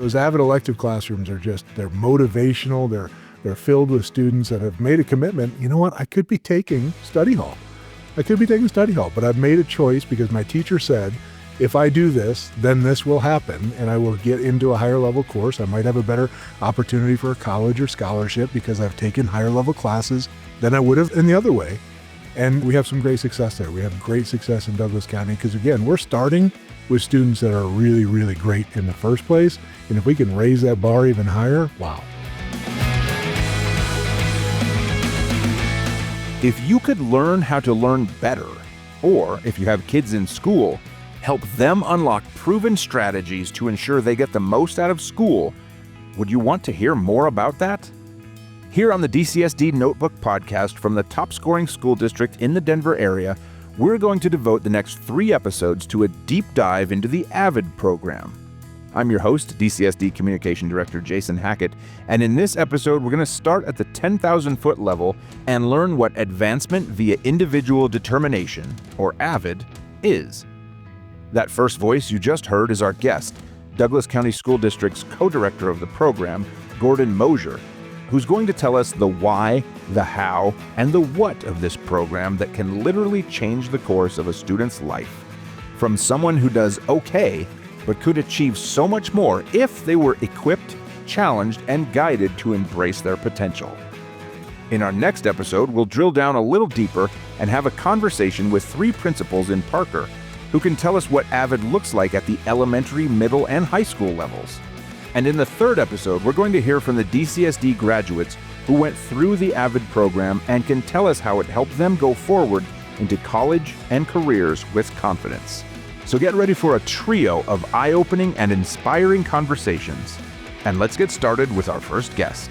Those AVID elective classrooms they're motivational. They're filled with students that have made a commitment. You know what? I could be taking study hall. But I've made a choice because my teacher said, if I do this, then this will happen and I will get into a higher level course. I might have a better opportunity for a college or scholarship because I've taken higher level classes than I would have in the other way. And we have some great success there. We have great success in Douglas County because, again, we're starting with students that are really, really great in the first place. And if we can raise that bar even higher, wow. If you could learn how to learn better, or if you have kids in school, help them unlock proven strategies to ensure they get the most out of school, would you want to hear more about that? Here on the DCSD Notebook podcast from the top-scoring school district in the Denver area, we're going to devote the next 3 episodes to a deep dive into the AVID program. I'm your host, DCSD Communication Director Jason Hackett, and in this episode, we're going to start at the 10,000-foot level and learn what Advancement via Individual Determination, or AVID, is. That first voice you just heard is our guest, Douglas County School District's co-director of the program, Gordon Mosher, who's going to tell us the why, the how, and the what of this program that can literally change the course of a student's life. From someone who does okay, but could achieve so much more if they were equipped, challenged, and guided to embrace their potential. In our next episode, we'll drill down a little deeper and have a conversation with 3 principals in Parker who can tell us what AVID looks like at the elementary, middle, and high school levels. And in the 3rd episode, we're going to hear from the DCSD graduates who went through the AVID program and can tell us how it helped them go forward into college and careers with confidence. So get ready for a trio of eye-opening and inspiring conversations. And let's get started with our first guest.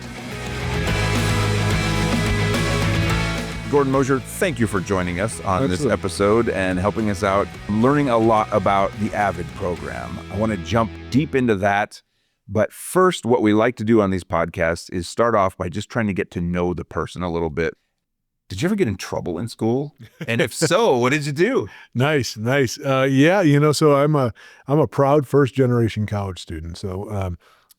Gordon Mosher, thank you for joining us on this episode and helping us out, learning a lot about the AVID program. I want to jump deep into that. But first, what we like to do on these podcasts is start off by just trying to get to know the person a little bit. Did you ever get in trouble in school? And if so, what did you do? Nice. Yeah, so I'm a proud first generation college student. So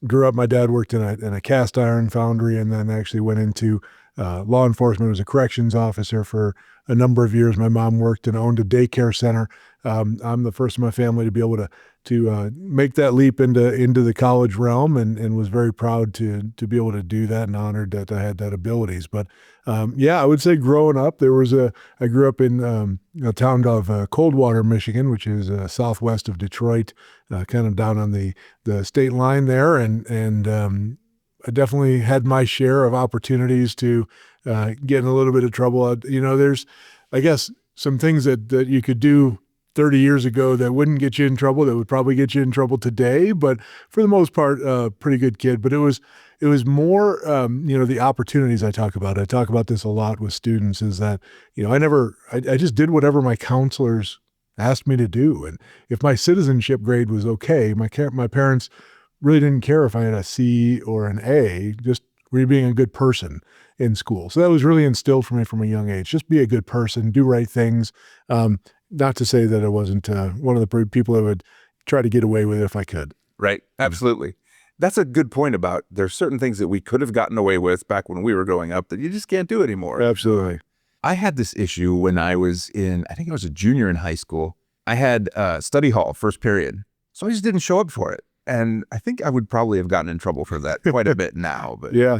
grew up, my dad worked in a cast iron foundry and then actually went into law enforcement, was a corrections officer for a number of years. My mom worked and owned a daycare center. I'm the first in my family to be able to make that leap into the college realm and was very proud to be able to do that and honored that I had that abilities. But I would say growing up, I grew up in a town of Coldwater, Michigan, which is southwest of Detroit, kind of down on the state line there. And I definitely had my share of opportunities to get in a little bit of trouble. There's, I guess, some things that you could do 30 years ago that wouldn't get you in trouble, that would probably get you in trouble today. But for the most part, pretty good kid. But it was more, the opportunities I talk about. I talk about this a lot with students is that, I just did whatever my counselors asked me to do. And if my citizenship grade was okay, my parents really didn't care if I had a C or an A, just really being a good person in school. So that was really instilled for me from a young age. Just be a good person, do right things. Not to say that I wasn't one of the people that would try to get away with it if I could. Right. Absolutely. That's a good point about there's certain things that we could have gotten away with back when we were growing up that you just can't do anymore. Absolutely. I had this issue when I was I think I was a junior in high school. I had study hall first period. So I just didn't show up for it. And I think I would probably have gotten in trouble for that quite a bit now. But, Yeah.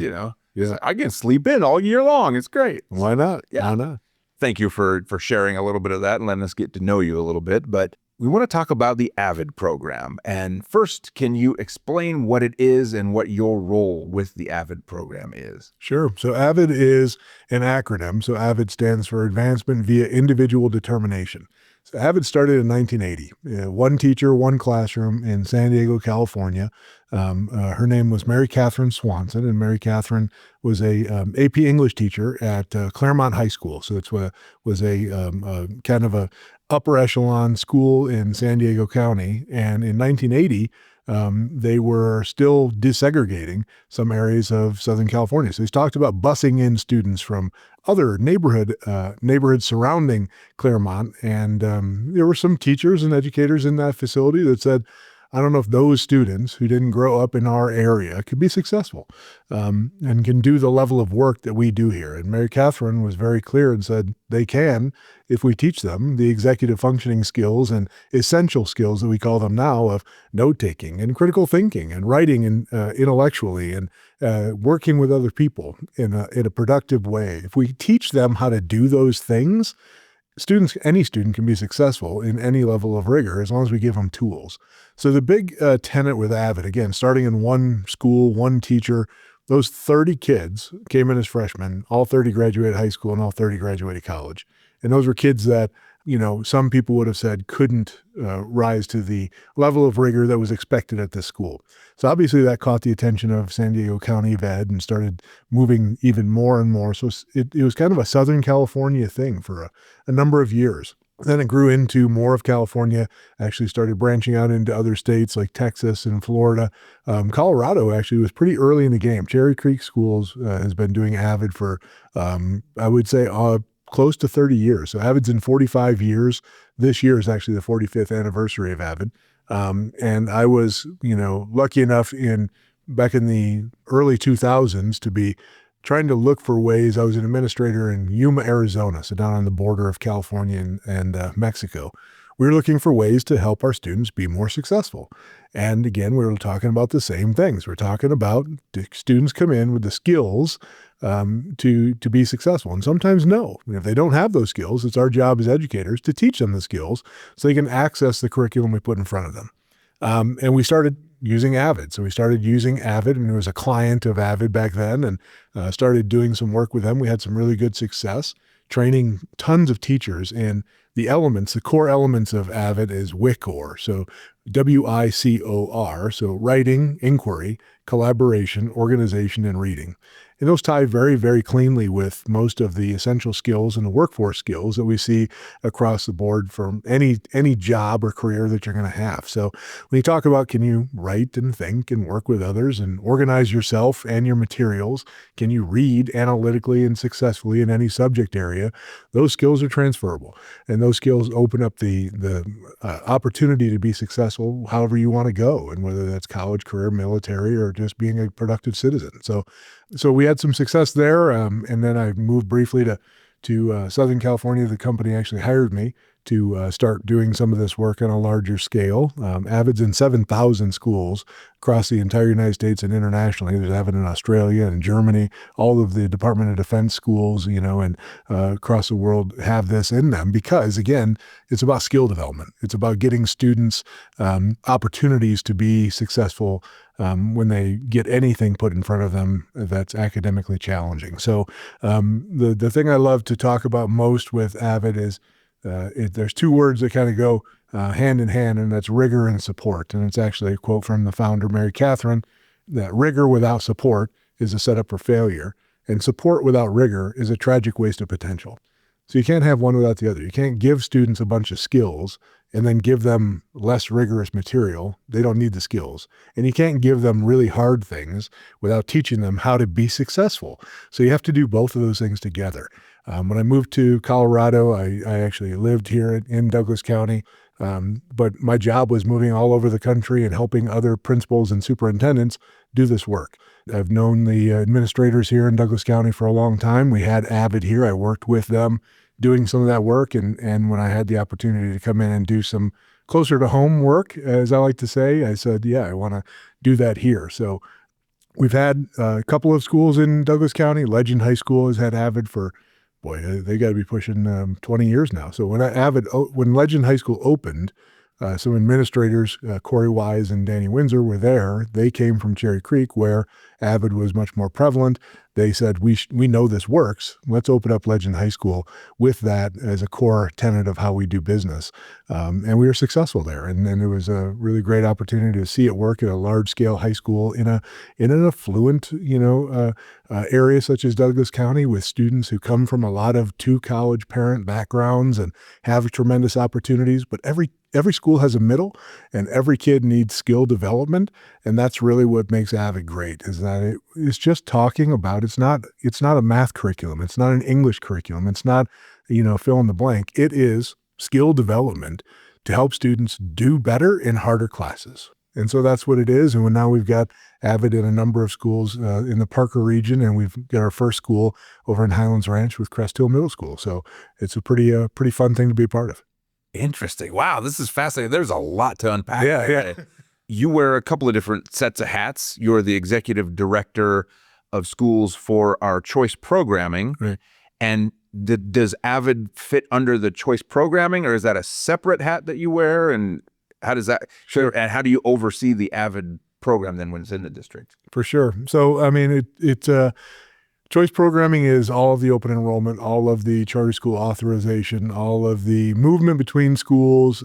I can sleep in all year long. It's great. Why not? Yeah. Why not? Thank you for sharing a little bit of that and letting us get to know you a little bit. But we want to talk about the AVID program. And first, can you explain what it is and what your role with the AVID program is? Sure. So AVID is an acronym. So AVID stands for Advancement via Individual Determination. So AVID started in 1980. One teacher, one classroom in San Diego, California. Her name was Mary Catherine Swanson, and Mary Catherine was a AP English teacher at Claremont High School. So it was a kind of a upper echelon school in San Diego County. And in 1980, they were still desegregating some areas of Southern California. So he's talked about busing in students from other neighborhoods surrounding Claremont. And there were some teachers and educators in that facility that said, I don't know if those students who didn't grow up in our area could be successful and can do the level of work that we do here. And Mary Catherine was very clear and said they can if we teach them the executive functioning skills and essential skills that we call them now of note-taking and critical thinking and writing and intellectually and working with other people in a productive way. If we teach them how to do those things, any student can be successful in any level of rigor as long as we give them tools. So the big tenet with AVID, again, starting in one school, one teacher, those 30 kids came in as freshmen, all 30 graduated high school and all 30 graduated college. And those were kids that, some people would have said couldn't rise to the level of rigor that was expected at this school. So obviously that caught the attention of San Diego County AVID and started moving even more and more. So it was kind of a Southern California thing for a number of years. Then it grew into more of California, actually started branching out into other states like Texas and Florida. Colorado actually was pretty early in the game. Cherry Creek Schools has been doing AVID for, I would say, close to 30 years. So AVID's in 45 years. This year is actually the 45th anniversary of AVID. And I was, lucky enough back in the early 2000s to be trying to look for ways. I was an administrator in Yuma, Arizona, so down on the border of California and Mexico. We were looking for ways to help our students be more successful. And again, we were talking about the same things. We're talking about students come in with the skills to be successful. And sometimes no. If they don't have those skills, it's our job as educators to teach them the skills so they can access the curriculum we put in front of them. And we started using AVID. So we started using AVID, and it was a client of AVID back then, and started doing some work with them. We had some really good success, training tons of teachers in the core elements of AVID is WICOR. So WICOR. So writing, inquiry, collaboration, organization, and reading. And those tie very, very cleanly with most of the essential skills and the workforce skills that we see across the board from any job or career that you're going to have. So when you talk about can you write and think and work with others and organize yourself and your materials, can you read analytically and successfully in any subject area, those skills are transferable. And those skills open up the opportunity to be successful however you want to go, and whether that's college, career, military, or just being a productive citizen. So we had some success there, and then I moved briefly to Southern California. The company actually hired me to start doing some of this work on a larger scale. AVID's in 7,000 schools across the entire United States and internationally. There's AVID in Australia and Germany. All of the Department of Defense schools, and across the world have this in them because, again, it's about skill development. It's about getting students opportunities to be successful when they get anything put in front of them that's academically challenging. So the thing I love to talk about most with AVID is there's two words that kind of go hand in hand, and that's rigor and support. And it's actually a quote from the founder, Mary Catherine, that rigor without support is a setup for failure, and support without rigor is a tragic waste of potential. So you can't have one without the other. You can't give students a bunch of skills and then give them less rigorous material. They don't need the skills. And you can't give them really hard things without teaching them how to be successful. So you have to do both of those things together. When I moved to Colorado, I actually lived here in Douglas County, but my job was moving all over the country and helping other principals and superintendents do this work. I've known the administrators here in Douglas County for a long time. We had AVID here. I worked with them doing some of that work. And when I had the opportunity to come in and do some closer to home work, as I like to say, I said, yeah, I want to do that here. So we've had a couple of schools in Douglas County. Legend High School has had AVID for, they got to be pushing 20 years now. So when Legend High School opened, some administrators, Corey Wise and Danny Windsor, were there. They came from Cherry Creek, where AVID was much more prevalent. They said, we know this works. Let's open up Legend High School with that as a core tenet of how we do business. And we were successful there. And it was a really great opportunity to see it work at a large-scale high school in an affluent, area such as Douglas County, with students who come from a lot of two-college parent backgrounds and have tremendous opportunities. But every school has a middle, and every kid needs skill development. And that's really what makes AVID great, is that it's just talking about, it's not a math curriculum. It's not an English curriculum. It's not, fill in the blank. It is skill development to help students do better in harder classes. And so that's what it is. And now we've got AVID in a number of schools in the Parker region, and we've got our first school over in Highlands Ranch with Crest Hill Middle School. So it's a pretty fun thing to be a part of. Interesting. Wow, this is fascinating. There's a lot to unpack. Yeah. You wear a couple of different sets of hats. You're the executive director of schools for our choice programming. Right. And does AVID fit under the choice programming, or is that a separate hat that you wear? And how does that, Sure. and how do you oversee the AVID program then when it's in the district? For sure. So, I mean, choice programming is all of the open enrollment, all of the charter school authorization, all of the movement between schools.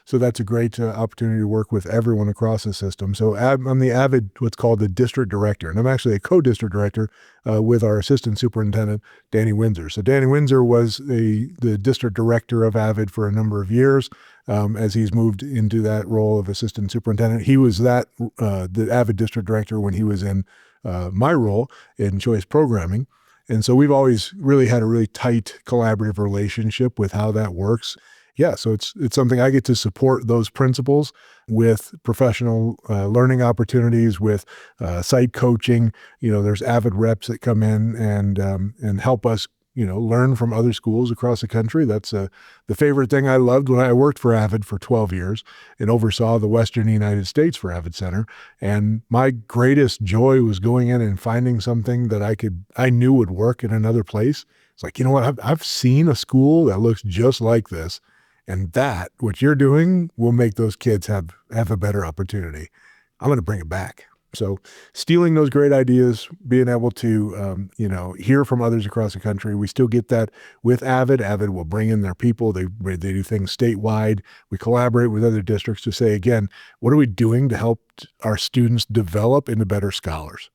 So that's a great opportunity to work with everyone across the system. So I'm the AVID, what's called the district director, and I'm actually a co-district director with our assistant superintendent, Danny Windsor. So Danny Windsor was the district director of AVID for a number of years. As he's moved into that role of assistant superintendent, he was the AVID district director when he was in my role in choice programming. And so we've always really had a really tight collaborative relationship with how that works. Yeah, so it's something I get to support those principals with professional learning opportunities, with site coaching. There's AVID reps that come in and help us learn from other schools across the country. That's the favorite thing I loved when I worked for AVID for 12 years and oversaw the Western United States for AVID Center. And my greatest joy was going in and finding something that I knew would work in another place. It's like, you know what? I've seen a school that looks just like this, and that what you're doing will make those kids have a better opportunity. I'm going to bring it back. So stealing those great ideas, being able to, hear from others across the country. We still get that with AVID. AVID will bring in their people. They do things statewide. We collaborate with other districts to say, again, what are we doing to help our students develop into better scholars?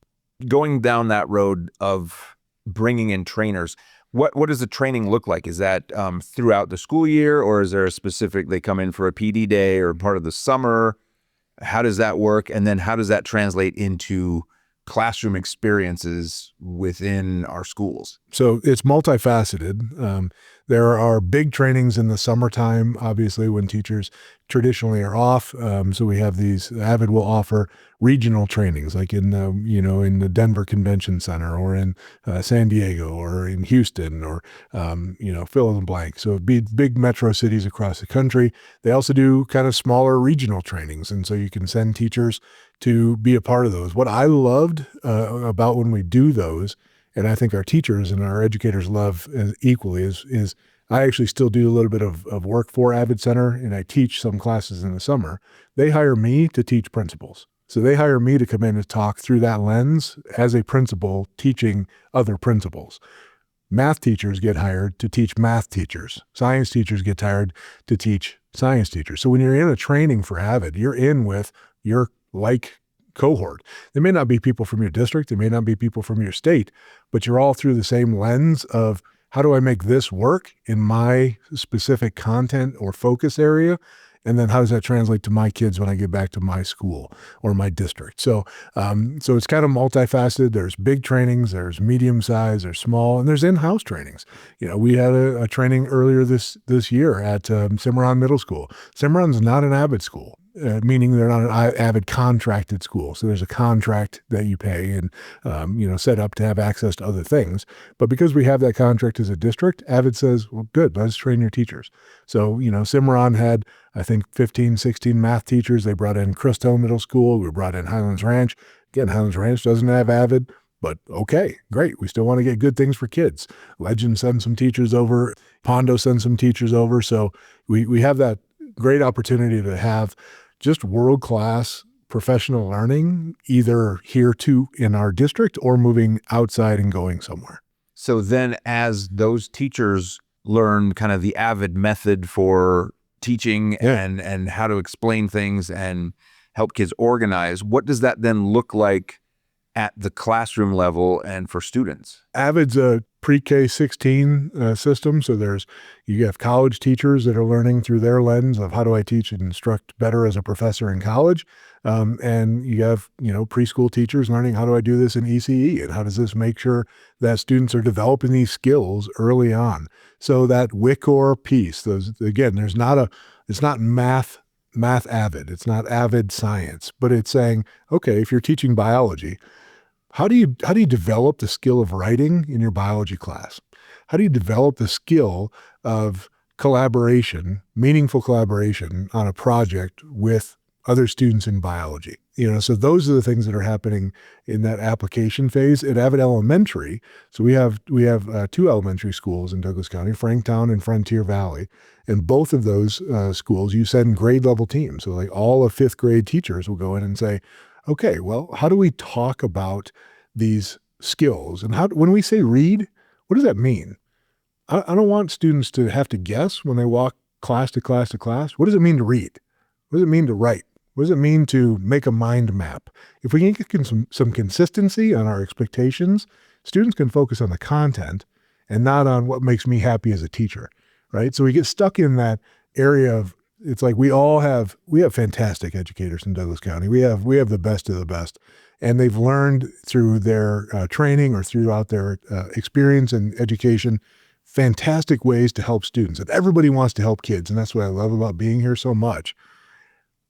Going down that road of bringing in trainers, what does the training look like? Is that throughout the school year, or is there a specific, they come in for a PD day or part of the summer? How does that work? And then how does that translate into classroom experiences within our schools? So it's multifaceted. There are big trainings in the summertime, obviously, when teachers traditionally are off. So we have these, AVID will offer regional trainings like in the Denver Convention Center or in San Diego or in Houston or, fill in the blank. So big metro cities across the country. They also do kind of smaller regional trainings. And so you can send teachers to be a part of those. What I loved about when we do those, and I think our teachers and our educators love equally, is I actually still do a little bit of work for AVID Center, and I teach some classes in the summer. They hire me to teach principals. So they hire me to come in and talk through that lens as a principal teaching other principals. Math teachers get hired to teach math teachers. Science teachers get hired to teach science teachers. So when you're in a training for AVID, you're in with your cohort. They may not be people from your district, they may not be people from your state, but you're all through the same lens of how do I make this work in my specific content or focus area? And then how does that translate to my kids when I get back to my school or my district? So it's kind of multifaceted. There's big trainings, there's medium size, there's small, and there's in-house trainings. We had a training earlier this year at Cimarron Middle School. Cimarron's not an AVID school. Meaning they're not an AVID contracted school. So there's a contract that you pay and, set up to have access to other things. But because we have that contract as a district, AVID says, well, good, let's train your teachers. So, Cimarron had, I think, 15, 16 math teachers. They brought in Crest Hill Middle School. We brought in Highlands Ranch. Again, Highlands Ranch doesn't have AVID, but okay, great. We still want to get good things for kids. Legend sends some teachers over. Pondo sends some teachers over. So we have that great opportunity to have just world-class professional learning, either here in our district or moving outside and going somewhere. So then as those teachers learn kind of the AVID method for teaching and how to explain things and help kids organize, what does that then look like at the classroom level and for students? AVID's a pre-K 16 system. So you have college teachers that are learning through their lens of how do I teach and instruct better as a professor in college. And you have, preschool teachers learning how do I do this in ECE and how does this make sure that students are developing these skills early on. So that WICOR piece, it's not math math AVID. It's not AVID science, but it's saying, okay, if you're teaching biology, how do you develop the skill of writing in your biology class? How do you develop the skill of collaboration, meaningful collaboration on a project with other students in biology? So those are the things that are happening in that application phase at AVID Elementary. So we have two elementary schools in Douglas County, Franktown and Frontier Valley. And both of those schools, you send grade level teams. So like all of fifth grade teachers will go in and say, okay, well, how do we talk about these skills? And when we say read, what does that mean? I don't want students to have to guess when they walk class to class to class. What does it mean to read? What does it mean to write? What does it mean to make a mind map? If we can get some consistency on our expectations, students can focus on the content and not on what makes me happy as a teacher, right? So we get stuck in that area of, it's like we have fantastic educators in Douglas County. We have the best of the best, and they've learned through their training or throughout their experience and education, fantastic ways to help students. And everybody wants to help kids, and that's what I love about being here so much.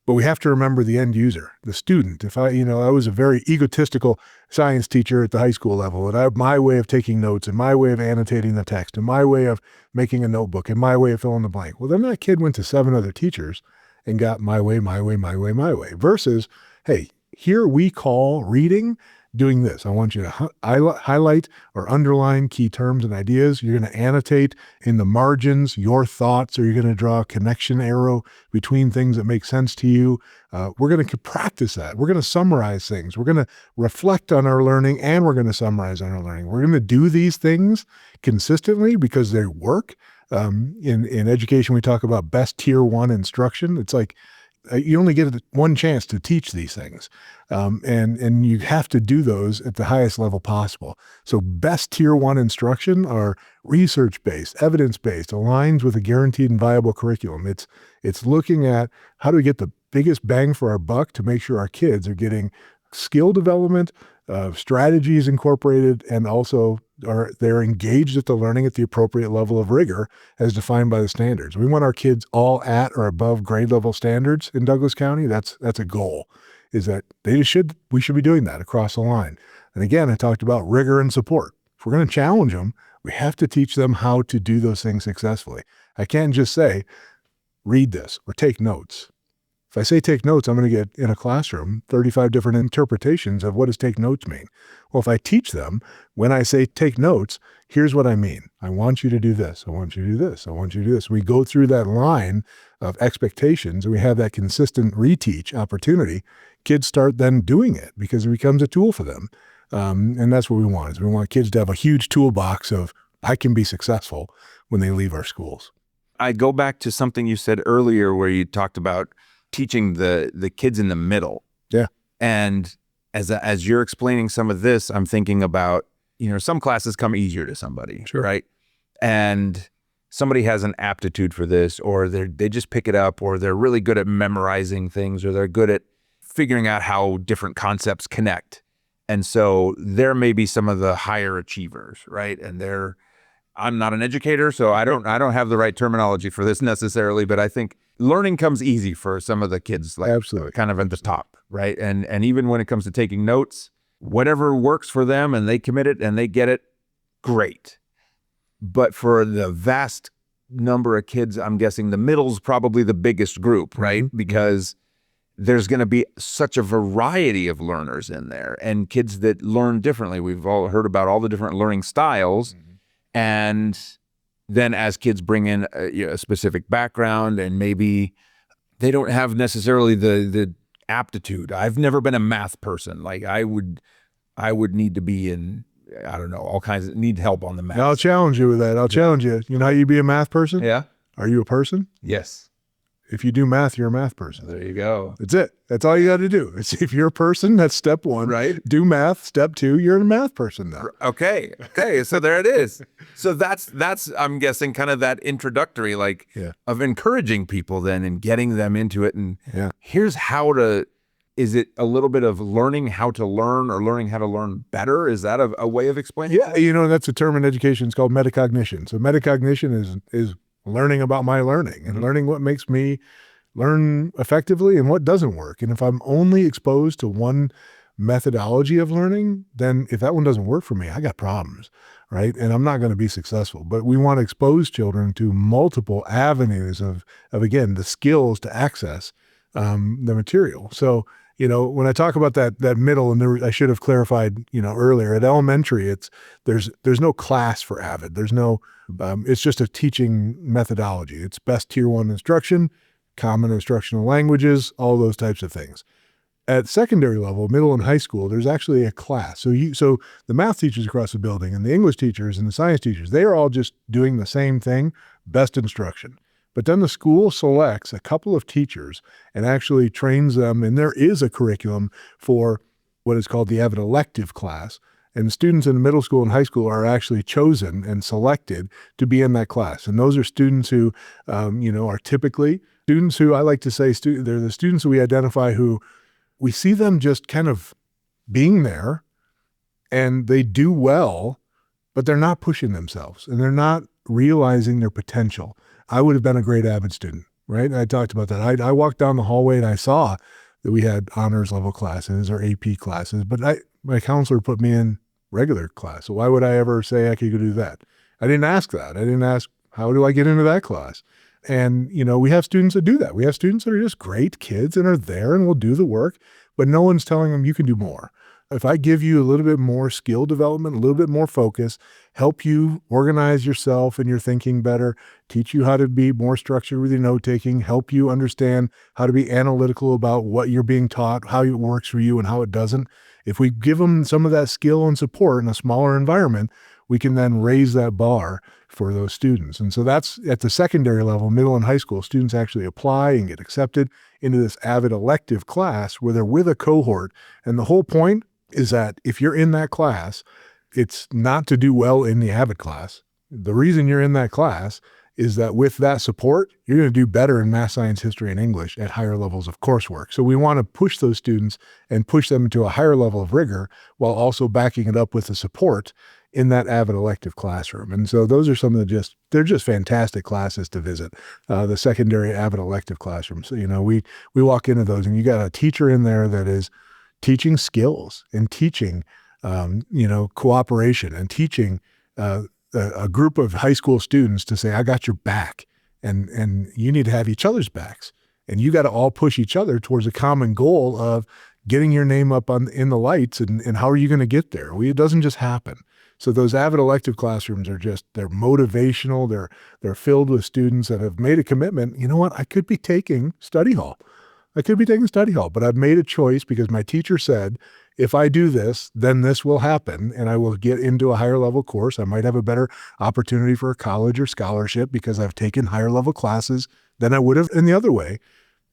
But we have to remember the end user, the student. If I was a very egotistical science teacher at the high school level, and my way of taking notes and my way of annotating the text and my way of making a notebook and my way of filling the blank. Well, then that kid went to 7 other teachers and got my way, my way, my way, my way. Versus, hey, here we call reading doing this. I want you to highlight or underline key terms and ideas. You're going to annotate in the margins your thoughts, or you're going to draw a connection arrow between things that make sense to you. We're going to practice that. We're going to summarize things. We're going to reflect on our learning, and we're going to summarize on our learning. We're going to do these things consistently because they work. In education, we talk about best tier 1 instruction. It's like, you only get one chance to teach these things. And you have to do those at the highest level possible. So best tier 1 instruction are research-based, evidence-based, aligns with a guaranteed and viable curriculum. It's looking at how do we get the biggest bang for our buck to make sure our kids are getting skill development, strategies incorporated, and also they're engaged at the learning at the appropriate level of rigor as defined by the standards. We want our kids all at or above grade level standards in Douglas County. That's a goal, is that we should be doing that across the line. And again, I talked about rigor and support. If we're going to challenge them, we have to teach them how to do those things successfully. I can't just say, read this or take notes. If I say take notes, I'm going to get in a classroom 35 different interpretations of what does take notes mean. Well, if I teach them, when I say take notes, here's what I mean. I want you to do this. I want you to do this. I want you to do this. We go through that line of expectations, and we have that consistent reteach opportunity. Kids start then doing it because it becomes a tool for them. And that's what we want. Is we want kids to have a huge toolbox of, I can be successful when they leave our schools. I go back to something you said earlier where you talked about teaching the kids in the middle. Yeah. And as you're explaining some of this, I'm thinking about, some classes come easier to somebody, sure, right? And somebody has an aptitude for this, or they just pick it up, or they're really good at memorizing things, or they're good at figuring out how different concepts connect. And so there may be some of the higher achievers, right? And I'm not an educator, so I don't have the right terminology for this necessarily, but I think learning comes easy for some of the kids, like absolutely, kind of at the top, right? And even when it comes to taking notes, whatever works for them and they commit it and they get it, great. But for the vast number of kids, I'm guessing the middle's probably the biggest group, right? Mm-hmm. Because there's going to be such a variety of learners in there and kids that learn differently. We've all heard about all the different learning styles. Mm-hmm. And then as kids bring in a specific background, and maybe they don't have necessarily the aptitude. I've never been a math person. Like I would need to be in, I don't know, all kinds of, need help on the math. I'll challenge you with that. I'll challenge you. You know how you be a math person? Yeah. Are you a person? Yes. If you do math, you're a math person. There you go. That's it. That's all you got to do. If you're a person, that's step 1. Right. Do math. Step 2, you're a math person now. Okay. So there it is. So that's I'm guessing kind of that introductory, of encouraging people then and getting them into it. And here's how to. Is it a little bit of learning how to learn or learning how to learn better? Is that a way of explaining? Yeah. That's a term in education. It's called metacognition. So metacognition is learning about my learning and learning what makes me learn effectively and what doesn't work. And if I'm only exposed to one methodology of learning, then if that one doesn't work for me, I got problems, right? And I'm not going to be successful. But we want to expose children to multiple avenues of again, the skills to access the material. So, when I talk about that middle, and I should have clarified, earlier at elementary, there's no class for AVID. There's no, it's just a teaching methodology. It's best tier 1 instruction, common instructional languages, all those types of things. At secondary level, middle and high school, there's actually a class. So the math teachers across the building and the English teachers and the science teachers, they are all just doing the same thing, best instruction. But then the school selects a couple of teachers and actually trains them, and there is a curriculum for what is called the AVID elective class. And students in middle school and high school are actually chosen and selected to be in that class. And those are students who, are typically students who I like to say, they're the students who we identify who we see them just kind of being there and they do well, but they're not pushing themselves and they're not realizing their potential. I would have been a great AVID student, right? I talked about that. I walked down the hallway and I saw that we had honors level classes or AP classes, but my counselor put me in regular class. So why would I ever say I could go do that? I didn't ask that. I didn't ask, how do I get into that class? And, we have students that do that. We have students that are just great kids and are there and will do the work, but no one's telling them you can do more. If I give you a little bit more skill development, a little bit more focus, help you organize yourself and your thinking better, teach you how to be more structured with your note-taking, help you understand how to be analytical about what you're being taught, how it works for you and how it doesn't. If we give them some of that skill and support in a smaller environment, we can then raise that bar for those students. And so that's at the secondary level, middle and high school, students actually apply and get accepted into this AVID elective class where they're with a cohort. And the whole point is that if you're in that class, it's not to do well in the AVID class. The reason you're in that class is that with that support, you're going to do better in math, science, history, and English at higher levels of coursework. So we want to push those students and push them into a higher level of rigor while also backing it up with the support in that AVID elective classroom. And so those are some of they're just fantastic classes to visit, the secondary AVID elective classrooms. So, we walk into those and you got a teacher in there that is teaching skills and teaching, cooperation and teaching a group of high school students to say, I got your back and you need to have each other's backs. And you got to all push each other towards a common goal of getting your name up in the lights. And how are you going to get there? It doesn't just happen. So those AVID elective classrooms they're motivational. They're filled with students that have made a commitment. You know what? I could be taking study hall. But I've made a choice because my teacher said, if I do this, then this will happen and I will get into a higher level course. I might have a better opportunity for a college or scholarship because I've taken higher level classes than I would have in the other way.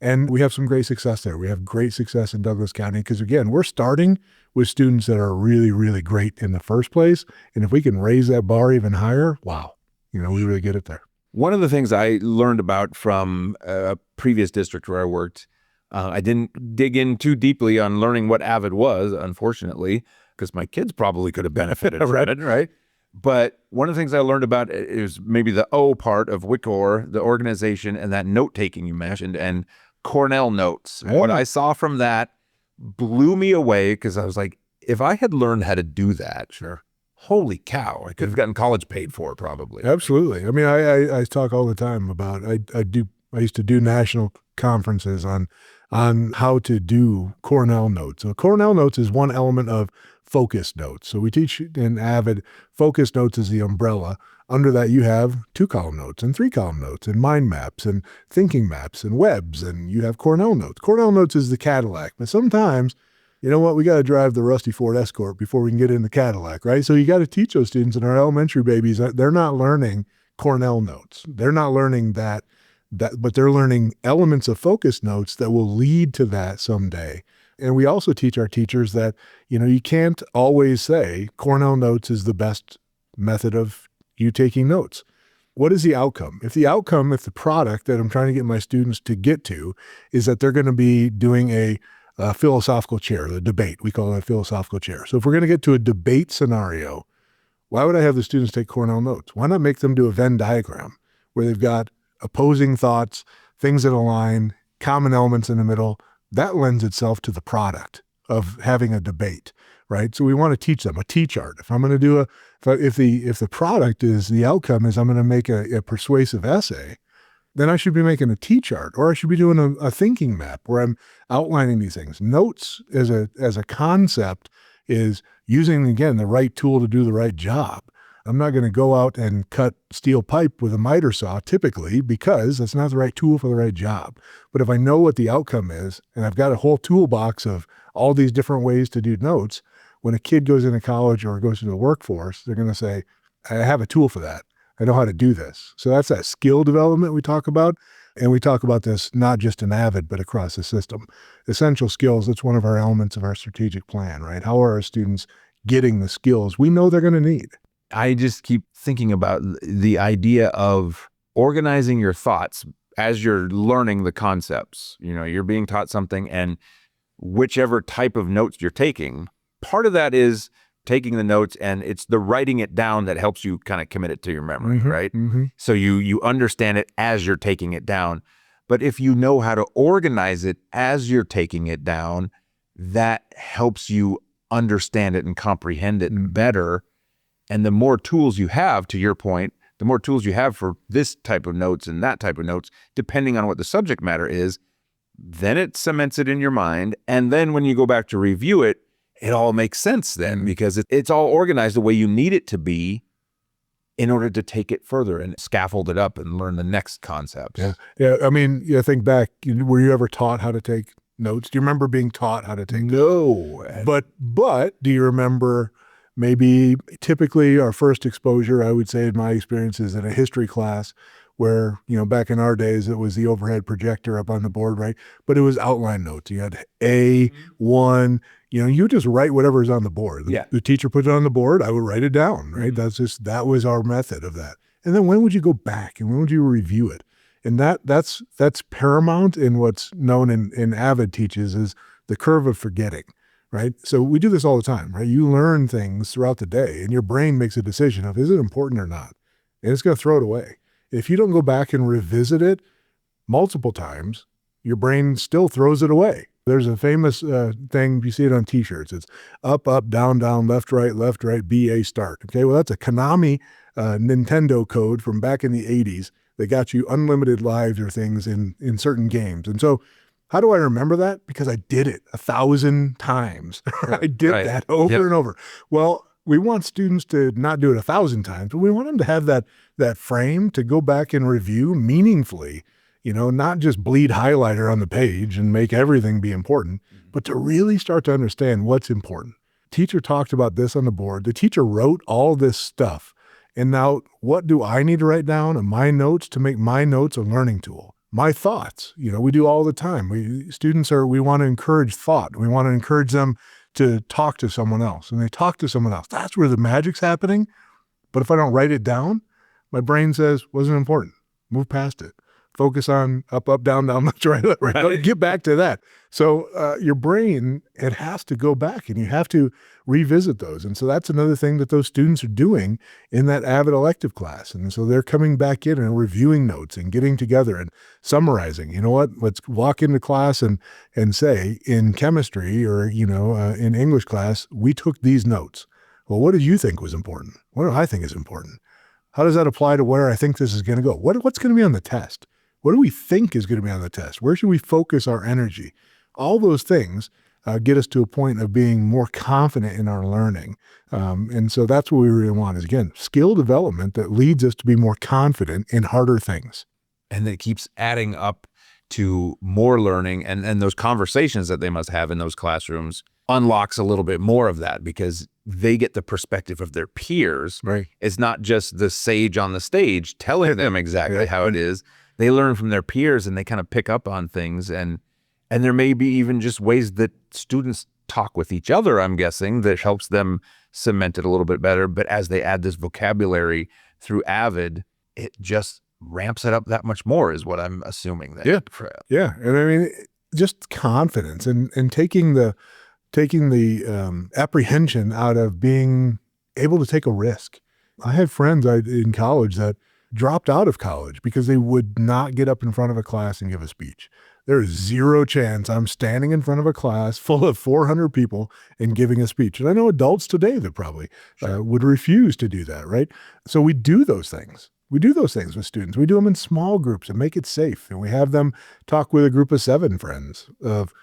And we have some great success there. We have great success in Douglas County because, again, we're starting with students that are really, really great in the first place. And if we can raise that bar even higher, wow, we really get it there. One of the things I learned about from a previous district where I worked, I didn't dig in too deeply on learning what AVID was, unfortunately, because my kids probably could have benefited from it, right? But one of the things I learned about is maybe the O part of WICOR, the organization, and that note-taking you mentioned, and Cornell notes. Yeah. What I saw from that blew me away because I was like, if I had learned how to do that, sure, holy cow, I could have gotten college paid for it probably. Absolutely. I mean, I talk all the time about, I used to do national conferences on how to do Cornell notes. So Cornell notes is one element of focus notes. So we teach in AVID, focus notes is the umbrella. Under that, you have 2-column notes and 3-column notes and mind maps and thinking maps and webs, and you have Cornell notes. Cornell notes is the Cadillac, but sometimes, you know what, we got to drive the rusty Ford Escort before we can get in the Cadillac, right? So you got to teach those students in our elementary babies that they're not learning Cornell notes. They're not learning that, but they're learning elements of focus notes that will lead to that someday. And we also teach our teachers that, you can't always say Cornell notes is the best method of you taking notes. What is the outcome? If the product that I'm trying to get my students to get to is that they're going to be doing a philosophical chair, the debate, we call it a philosophical chair. So if we're going to get to a debate scenario, why would I have the students take Cornell notes? Why not make them do a Venn diagram where they've got opposing thoughts, things that align, common elements in the middle, that lends itself to the product of having a debate, right? So we want to teach them a T-chart. If I'm going to do if the product is, the outcome is I'm going to make a persuasive essay, then I should be making a T-chart, or I should be doing a thinking map where I'm outlining these things. Notes as a concept is using, again, the right tool to do the right job. I'm not going to go out and cut steel pipe with a miter saw typically, because that's not the right tool for the right job. But if I know what the outcome is, and I've got a whole toolbox of all these different ways to do notes, when a kid goes into college or goes into the workforce, they're going to say, I have a tool for that. I know how to do this. So that's that skill development we talk about. And we talk about this not just in AVID, but across the system. Essential skills, it's one of our elements of our strategic plan, right? How are our students getting the skills we know they're going to need? I just keep thinking about the idea of organizing your thoughts as you're learning the concepts. You're being taught something, and whichever type of notes you're taking, part of that is taking the notes, and it's the writing it down that helps you kind of commit it to your memory, right? So you understand it as you're taking it down. But if you know how to organize it as you're taking it down, that helps you understand it and comprehend it better. And the more tools you have, to your point, the more tools you have for this type of notes and that type of notes, depending on what the subject matter is, then it cements it in your mind. And then when you go back to review it, it all makes sense then, because it's all organized the way you need it to be in order to take it further and scaffold it up and learn the next concepts. Yeah. I mean, think back, were you ever taught how to take notes? Do you remember being taught how to take notes? No. But do you remember maybe typically our first exposure, I would say in my experience, is in a history class where, back in our days, it was the overhead projector up on the board, right? But it was outline notes. You had A1, you just write whatever's on the board. The teacher put it on the board, I would write it down, right? That was our method of that. And then when would you go back and when would you review it? And that's paramount in what's known in AVID teaches is the curve of forgetting, right? So we do this all the time, right? You learn things throughout the day and your brain makes a decision of, is it important or not? And it's going to throw it away. If you don't go back and revisit it multiple times, your brain still throws it away. There's a famous thing, you see it on T-shirts. It's up, up, down, down, left, right, BA, start. Okay, well, that's a Konami Nintendo code from back in the 80s that got you unlimited lives or things in certain games. And so how do I remember that? Because I did it 1,000 times. I did that over and over. Well, we want students to not do it 1,000 times, but we want them to have that frame to go back and review meaningfully, not just bleed highlighter on the page and make everything be important, but to really start to understand what's important. Teacher talked about this on the board. The teacher wrote all this stuff. And now what do I need to write down in my notes to make my notes a learning tool? My thoughts, we do all the time. We want to encourage thought. We want to encourage them to talk to someone else. And they talk to someone else. That's where the magic's happening. But if I don't write it down, my brain says, wasn't important. Move past it. Focus on up, up, down, down, left, right, left, right. Don't get back to that. So your brain, it has to go back and you have to revisit those. And so that's another thing that those students are doing in that AVID elective class. And so they're coming back in and reviewing notes and getting together and summarizing. You know what? Let's walk into class and say in chemistry or, in English class, we took these notes. Well, what did you think was important? What do I think is important? How does that apply to where I think this is going to go? What's going to be on the test? What do we think is going to be on the test? Where should we focus our energy? All those things get us to a point of being more confident in our learning. And so that's what we really want is, again, skill development that leads us to be more confident in harder things. And it keeps adding up to more learning, and those conversations that they must have in those classrooms unlocks a little bit more of that because they get the perspective of their peers. Right. It's not just the sage on the stage telling them exactly how it is. They learn from their peers and they kind of pick up on things. And there may be even just ways that students talk with each other, I'm guessing, that helps them cement it a little bit better. But as they add this vocabulary through AVID, it just ramps it up that much more is what I'm assuming. Yeah. And I mean, just confidence and taking the apprehension out of being able to take a risk. I had friends in college that dropped out of college because they would not get up in front of a class and give a speech. There is zero chance I'm standing in front of a class full of 400 people and giving a speech. And I know adults today that probably would refuse to do that, right? So we do those things. We do those things with students. We do them in small groups and make it safe. And we have them talk with a group of 7 friends of,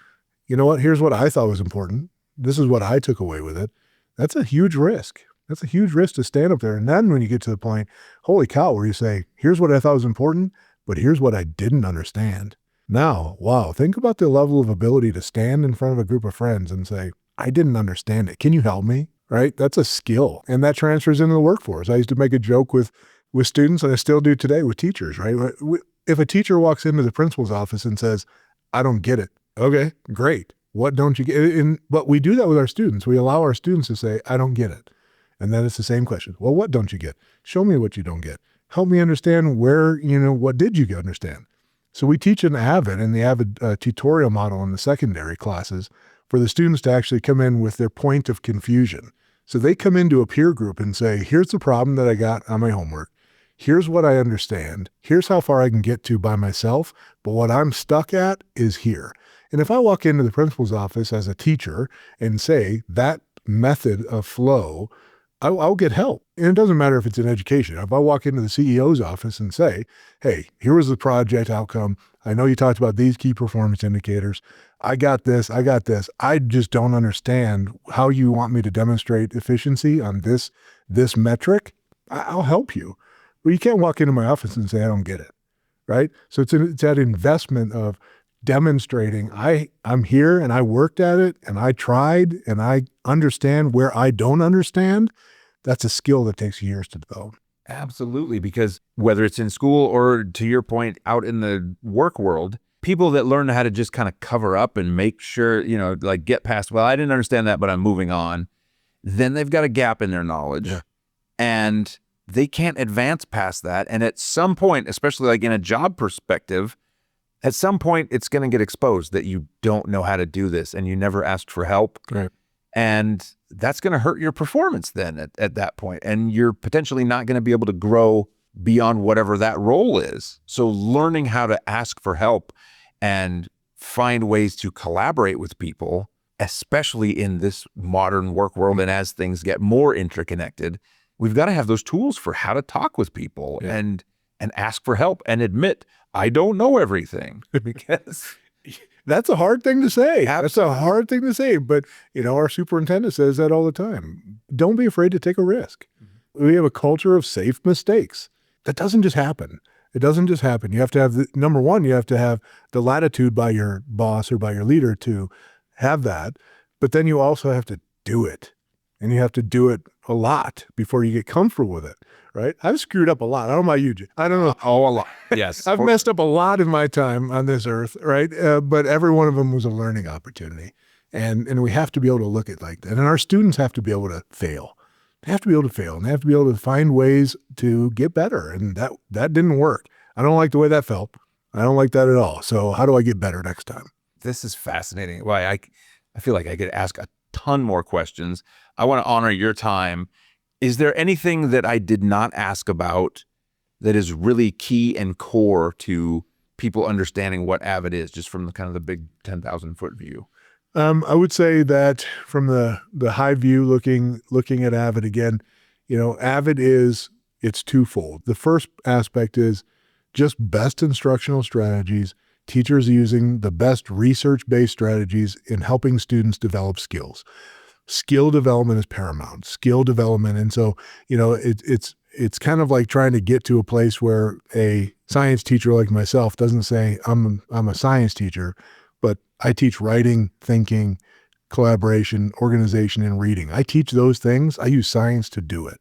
you know what, here's what I thought was important. This is what I took away with it. That's a huge risk. That's a huge risk to stand up there. And then when you get to the point, holy cow, where you say, here's what I thought was important, but here's what I didn't understand. Now, wow, think about the level of ability to stand in front of a group of friends and say, I didn't understand it. Can you help me? Right? That's a skill. And that transfers into the workforce. I used to make a joke with students, and I still do today with teachers, right? If a teacher walks into the principal's office and says, I don't get it. Okay, great. What don't you get? But we do that with our students. We allow our students to say, I don't get it. And then it's the same question. Well, what don't you get? Show me what you don't get. Help me understand where, what did you understand? So we teach an AVID and the AVID tutorial model in the secondary classes for the students to actually come in with their point of confusion. So they come into a peer group and say, here's the problem that I got on my homework. Here's what I understand. Here's how far I can get to by myself. But what I'm stuck at is here. And if I walk into the principal's office as a teacher and say that method of flow, I'll get help. And it doesn't matter if it's in education. If I walk into the CEO's office and say, hey, here was the project outcome. I know you talked about these key performance indicators. I got this. I just don't understand how you want me to demonstrate efficiency on this metric. I'll help you. But you can't walk into my office and say, I don't get it, right? So it's that investment of demonstrating I'm here and I worked at it and I tried and I understand where I don't understand. That's a skill that takes years to develop. Absolutely, because whether it's in school or, to your point, out in the work world, people that learn how to just kind of cover up and make sure, like get past, well, I didn't understand that, but I'm moving on. Then they've got a gap in their knowledge and they can't advance past that. And at some point, especially like in a job perspective, at some point it's going to get exposed that you don't know how to do this and you never asked for help. Right. And that's going to hurt your performance then at that point. And you're potentially not going to be able to grow beyond whatever that role is. So learning how to ask for help and find ways to collaborate with people, especially in this modern work world and as things get more interconnected, we've got to have those tools for how to talk with people and ask for help and admit, I don't know everything. Because that's a hard thing to say. That's a hard thing to say. But, our superintendent says that all the time. Don't be afraid to take a risk. We have a culture of safe mistakes. That doesn't just happen. It doesn't just happen. You have to have, number one, you have to have the latitude by your boss or by your leader to have that. But then you also have to do it. And you have to do it a lot before you get comfortable with it, right? I've screwed up a lot. I don't know about you, Jay. I don't know. Oh, a lot. Yes. I've messed up a lot in my time on this earth, right? But every one of them was a learning opportunity. And we have to be able to look at it like that. And our students have to be able to fail. They have to be able to fail. And they have to be able to find ways to get better. And that didn't work. I don't like the way that felt. I don't like that at all. So how do I get better next time? This is fascinating. Why I feel like I could ask a ton more questions. I want to honor your time. Is there anything that I did not ask about that is really key and core to people understanding what AVID is, just from the kind of the big 10,000-foot view? I would say that from the high view, looking at AVID again, AVID it's twofold. The first aspect is just best instructional strategies. Teachers using the best research-based strategies in helping students develop skills. Skill development is paramount. Skill development, and so it's kind of like trying to get to a place where a science teacher like myself doesn't say I'm a science teacher, but I teach writing, thinking, collaboration, organization, and reading. I teach those things. I use science to do it.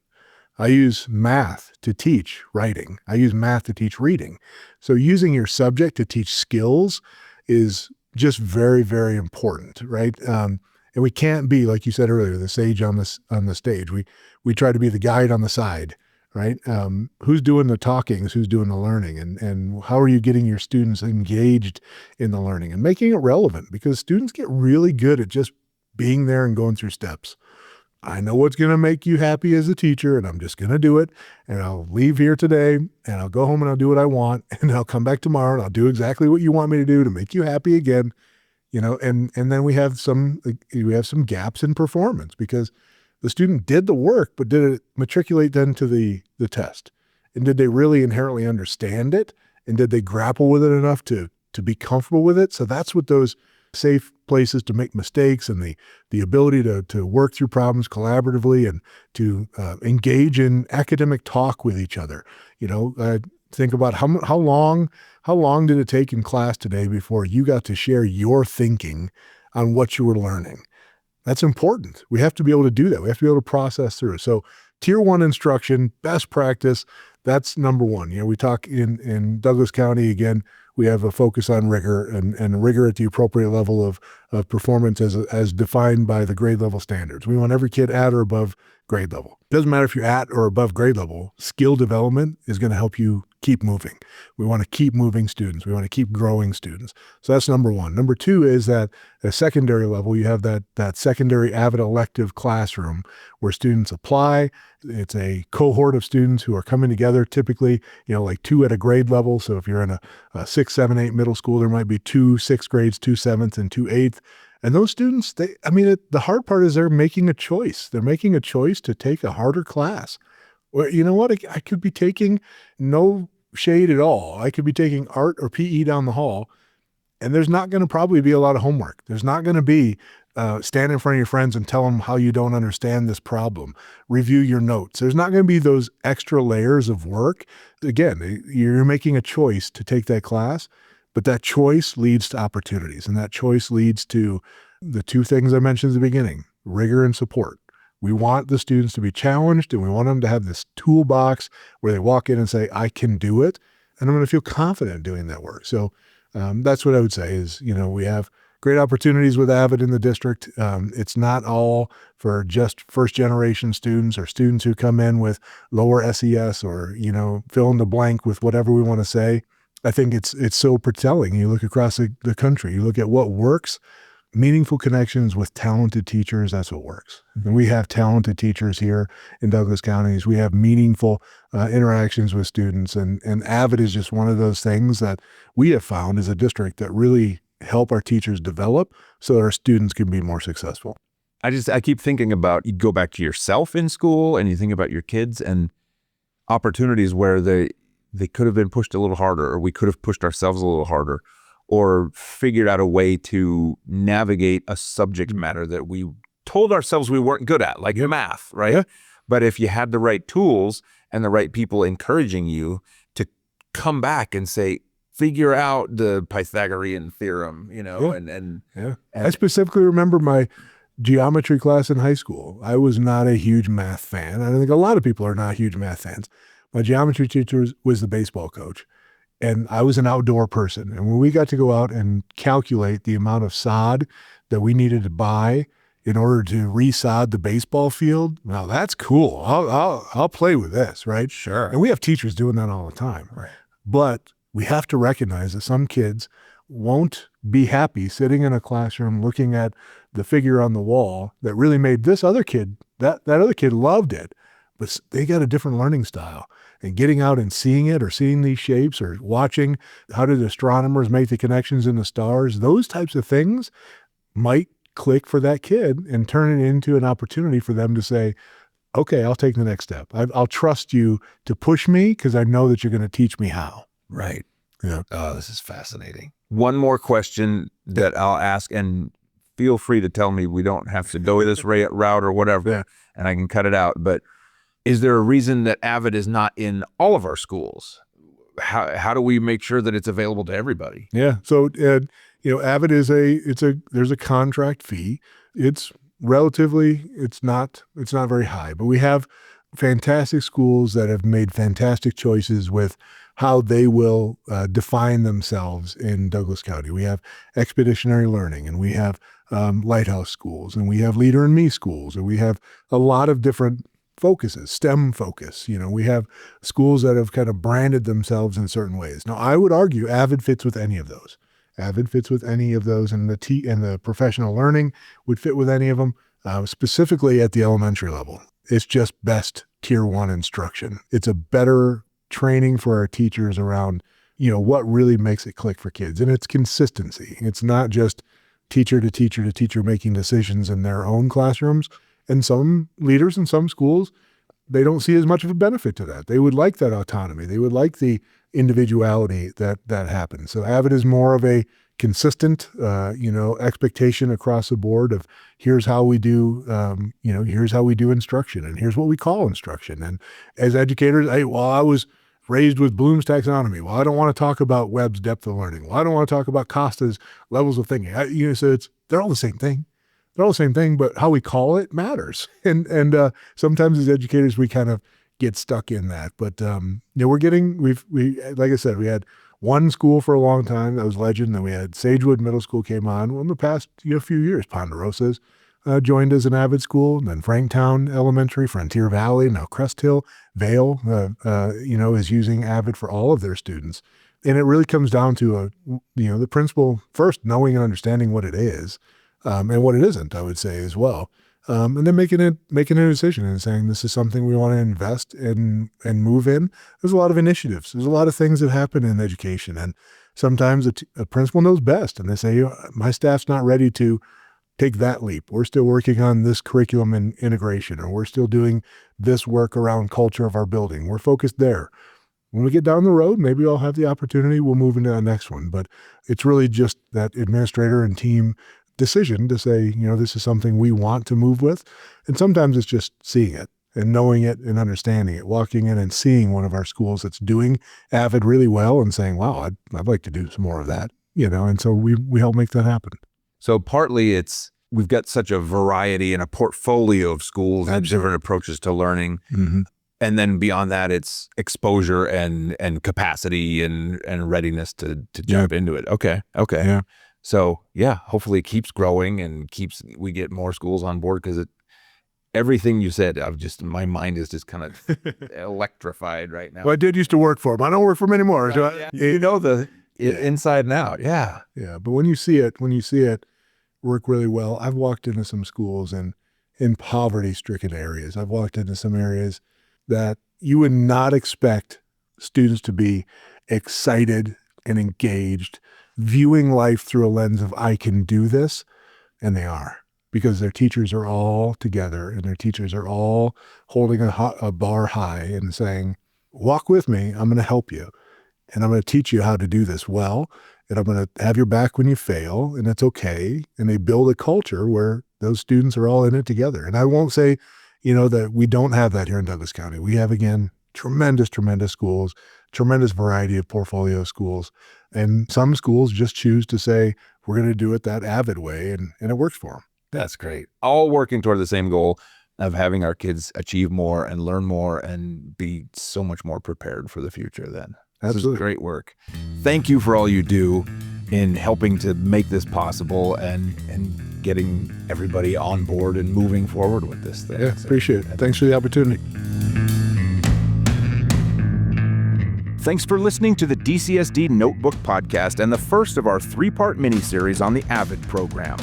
I use math to teach writing. I use math to teach reading. So using your subject to teach skills is just very, very important, right? And we can't be, like you said earlier, the sage on the stage. We try to be the guide on the side, right? Who's doing the talking is who's doing the learning, and how are you getting your students engaged in the learning and making it relevant, because students get really good at just being there and going through steps. I know what's going to make you happy as a teacher, and I'm just going to do it. And I'll leave here today, and I'll go home and I'll do what I want, and I'll come back tomorrow and I'll do exactly what you want me to do to make you happy again. And then we have some gaps in performance because the student did the work, but did it matriculate then to the test? And did they really inherently understand it? And did they grapple with it enough to be comfortable with it? So that's what those safe places to make mistakes and the ability to work through problems collaboratively and to engage in academic talk with each other. Think about how long did it take in class today before you got to share your thinking on what you were learning? That's important. We have to be able to do that. We have to be able to process through. So tier 1 instruction, best practice, that's number one. We talk in Douglas County, again, we have a focus on rigor and rigor at the appropriate level of performance as defined by the grade level standards. We want every kid at or above grade level. It doesn't matter if you're at or above grade level. Skill development is going to help you keep moving. We want to keep moving students. We want to keep growing students. So that's number one. Number two is that at secondary level, you have that secondary AVID elective classroom where students apply. It's a cohort of students who are coming together, typically, like 2 at a grade level. So if you're in a 6, 7, 8 middle school, there might be 2 6th grades, 2 7th, and 2 8th. And those students, the hard part is they're making a choice. They're making a choice to take a harder class. Well, you know what? I could be taking no shade at all. I could be taking art or PE down the hall, and there's not going to probably be a lot of homework. There's not going to be stand in front of your friends and tell them how you don't understand this problem. Review your notes. There's not going to be those extra layers of work. Again, you're making a choice to take that class, but that choice leads to opportunities, and that choice leads to the 2 things I mentioned at the beginning, rigor and support. We want the students to be challenged, and we want them to have this toolbox where they walk in and say, I can do it, and I'm going to feel confident doing that work. So that's what I would say is, we have great opportunities with AVID in the district. It's not all for just first-generation students or students who come in with lower SES or, fill in the blank with whatever we want to say. I think it's so telling. You look across the country, you look at what works. Meaningful connections with talented teachers, that's what works. And we have talented teachers here in Douglas counties. We have meaningful interactions with students. And AVID is just one of those things that we have found as a district that really help our teachers develop so that our students can be more successful. I keep thinking about, you go back to yourself in school and you think about your kids and opportunities where they could have been pushed a little harder, or we could have pushed ourselves a little harder, or figured out a way to navigate a subject matter that we told ourselves we weren't good at, like math, right? Yeah. But if you had the right tools and the right people encouraging you to come back and say, figure out the Pythagorean theorem, I specifically remember my geometry class in high school. I was not a huge math fan. I think a lot of people are not huge math fans. My geometry teacher was the baseball coach. And I was an outdoor person. And when we got to go out and calculate the amount of sod that we needed to buy in order to resod the baseball field, now that's cool. I'll play with this, right? Sure. And we have teachers doing that all the time. Right. But we have to recognize that some kids won't be happy sitting in a classroom looking at the figure on the wall that really made this other kid, that other kid loved it, but they got a different learning style. And getting out and seeing it, or seeing these shapes, or watching how did astronomers make the connections in the stars, those types of things might click for that kid and turn it into an opportunity for them to say, okay, I'll take the next step. I'll trust you to push me because I know that you're going to teach me how. Right. Yeah. Oh, this is fascinating. One more question that I'll ask, and feel free to tell me we don't have to go this route or whatever, and I can cut it out. But is there a reason that AVID is not in all of our schools? How do we make sure that it's available to everybody? Yeah. So, AVID is there's a contract fee. It's relatively, it's not very high, but we have fantastic schools that have made fantastic choices with how they will define themselves in Douglas County. We have expeditionary learning, and we have lighthouse schools, and we have leader in me schools, and we have a lot of different focuses, STEM focus. We have schools that have kind of branded themselves in certain ways. Now, I would argue AVID fits with any of those. AVID fits with any of those, and the professional learning would fit with any of them. specifically at the elementary level. It's just best tier 1 instruction. It's a better training for our teachers around, what really makes it click for kids. And it's consistency. It's not just teacher to teacher to teacher making decisions in their own classrooms. And some leaders in some schools, they don't see as much of a benefit to that. They would like that autonomy. They would like the individuality that happens. So AVID is more of a consistent, expectation across the board of here's how we do, here's how we do instruction, and here's what we call instruction. And as educators, I was raised with Bloom's taxonomy. Well, I don't want to talk about Webb's depth of learning. Well, I don't want to talk about Costa's levels of thinking. So they're all the same thing. They're all the same thing, but how we call it matters. And sometimes as educators, we kind of get stuck in that. But we like I said, we had one school for a long time that was legend. Then we had Sagewood Middle School came on. Well, in the past few years, Ponderosa's joined as an AVID school. And then Franktown Elementary, Frontier Valley, now Crest Hill, Vale, is using AVID for all of their students. And it really comes down to the principal first knowing and understanding what it is, and what it isn't, I would say as well. And then making a decision and saying, this is something we want to invest in and move in. There's a lot of initiatives. There's a lot of things that happen in education. And sometimes a principal knows best. And they say, my staff's not ready to take that leap. We're still working on this curriculum and integration, or we're still doing this work around culture of our building. We're focused there. When we get down the road, maybe I'll have the opportunity. We'll move into the next one. But it's really just that administrator and team decision to say, this is something we want to move with. And sometimes it's just seeing it and knowing it and understanding it, walking in and seeing one of our schools that's doing AVID really well and saying, wow, I'd like to do some more of that, and so we help make that happen. So partly we've got such a variety and a portfolio of schools and different approaches to learning. Mm-hmm. And then beyond that, it's exposure and capacity and readiness to jump into it. Okay. Yeah. So hopefully it keeps growing and we get more schools on board, because everything you said, my mind is just kind of electrified right now. Well, I did used to work for them. I don't work for them anymore. Right, so the inside and out. Yeah. Yeah. But when you see it work really well, I've walked into some schools in poverty-stricken areas. I've walked into some areas that you would not expect students to be excited and engaged, viewing life through a lens of, I can do this. And they are, because their teachers are all together and their teachers are all holding a bar high and saying, walk with me. I'm going to help you. And I'm going to teach you how to do this well. And I'm going to have your back when you fail, and it's okay. And they build a culture where those students are all in it together. And I won't say, that we don't have that here in Douglas County. We have, again, tremendous schools, tremendous variety of portfolio schools. And some schools just choose to say, we're going to do it that AVID way, and it works for them. That's great. All working toward the same goal of having our kids achieve more and learn more and be so much more prepared for the future then. Absolutely. This is great work. Thank you for all you do in helping to make this possible and getting everybody on board and moving forward with this thing. Yeah, appreciate it. Thanks for the opportunity. Thanks for listening to the DCSD Notebook podcast and the first of our 3-part mini-series on the AVID program.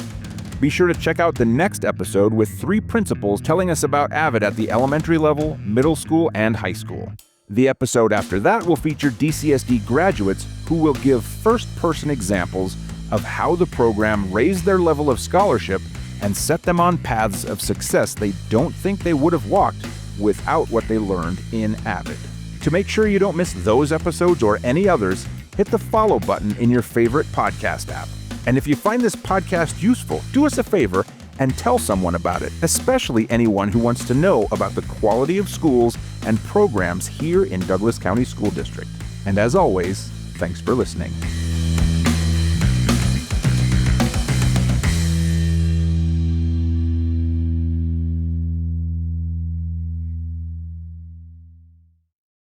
Be sure to check out the next episode with 3 principals telling us about AVID at the elementary level, middle school, and high school. The episode after that will feature DCSD graduates who will give first-person examples of how the program raised their level of scholarship and set them on paths of success they don't think they would have walked without what they learned in AVID. To make sure you don't miss those episodes or any others, hit the follow button in your favorite podcast app. And if you find this podcast useful, do us a favor and tell someone about it, especially anyone who wants to know about the quality of schools and programs here in Douglas County School District. And as always, thanks for listening.